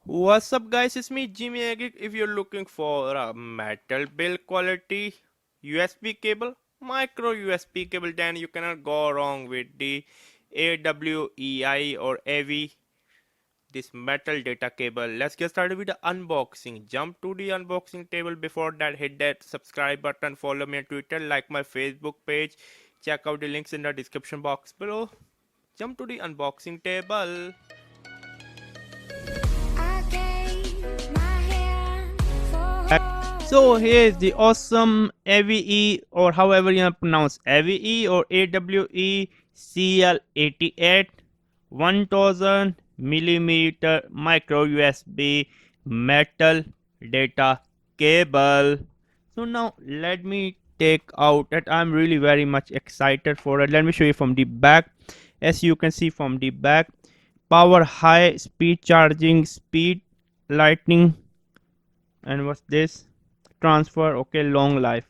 What's up guys, it's me Geek. If you're looking for a metal build quality USB cable, micro USB cable, then you cannot go wrong with the AWEI or AV, this metal data cable. Let's get started with the unboxing. Jump to the unboxing table. Before that, hit that subscribe button, follow me on Twitter, like my Facebook page, check out the links in the description box below. Jump to the unboxing table. So here's the awesome AWE, or however you pronounce AWE or AWE CL-88 1000 millimeter micro USB metal data cable. So now let me take out that. I'm really very much excited for it. Let me show you from the back. As you can see from the back, power high speed charging, speed lightning, and what's this, transfer, okay, long life.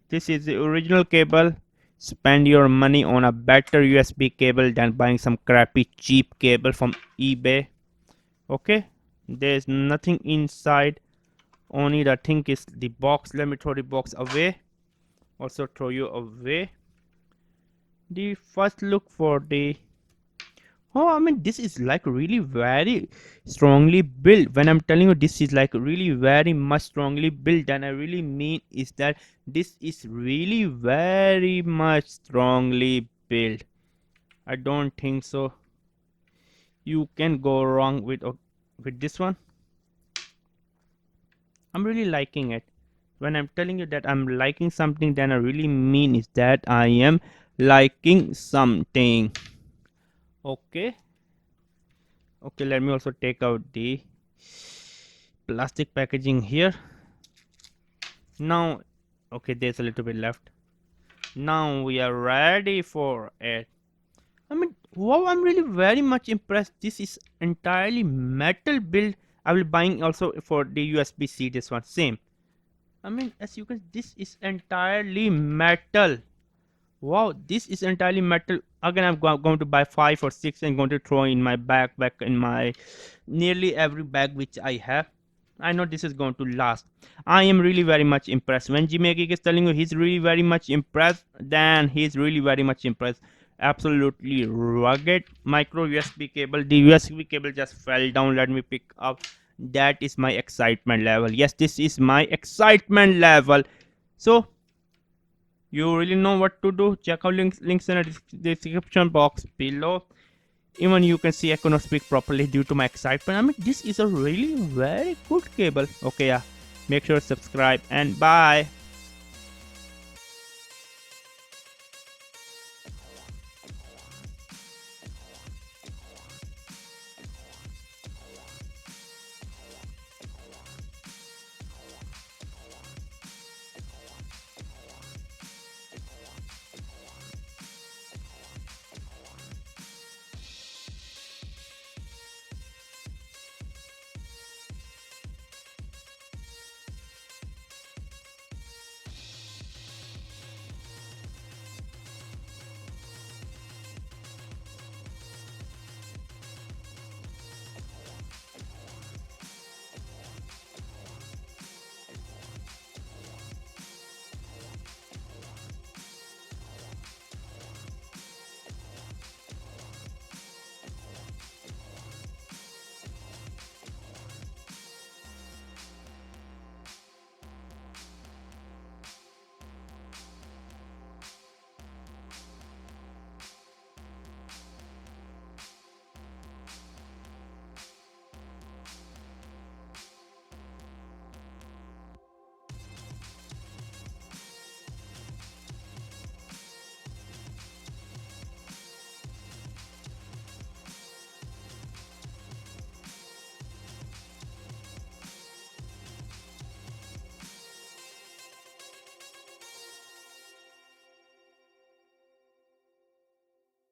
This is the original cable. Spend your money on a better USB cable than buying some crappy cheap cable from eBay. Okay, there's nothing inside, only the thing is the box. Let me throw the box away, also throw you away. The first look for the, oh, I mean, this is like really very strongly built. When I'm telling you this is like really very much strongly built, and I really mean is that this is really very much strongly built. I don't think so you can go wrong with this one. I'm really liking it. When I'm telling you that I'm liking something, then I really mean is that I am liking something. Okay. Okay, let me also take out the plastic packaging here. Now, okay, there's a little bit left. Now we are ready for it. I mean, wow, I'm really very much impressed. This is entirely metal build. I will buying also for the USB-C, this one same. I mean, as you can, this is entirely metal. Wow, this is entirely metal. Again, I'm going to buy 5 or 6 and going to throw in my backpack, in my nearly every bag which I have. I know this is going to last. I am really very much impressed. When Geek is telling you he's really very much impressed, then he's really very much impressed. Absolutely rugged micro USB cable. The USB cable just fell down. Let me pick up. That is my excitement level. Yes, this is my excitement level. So you really know what to do. Check out links in the description box below. Even you can see I cannot speak properly due to my excitement. I mean, this is a really very good cable. Okay, yeah. Make sure to subscribe and bye.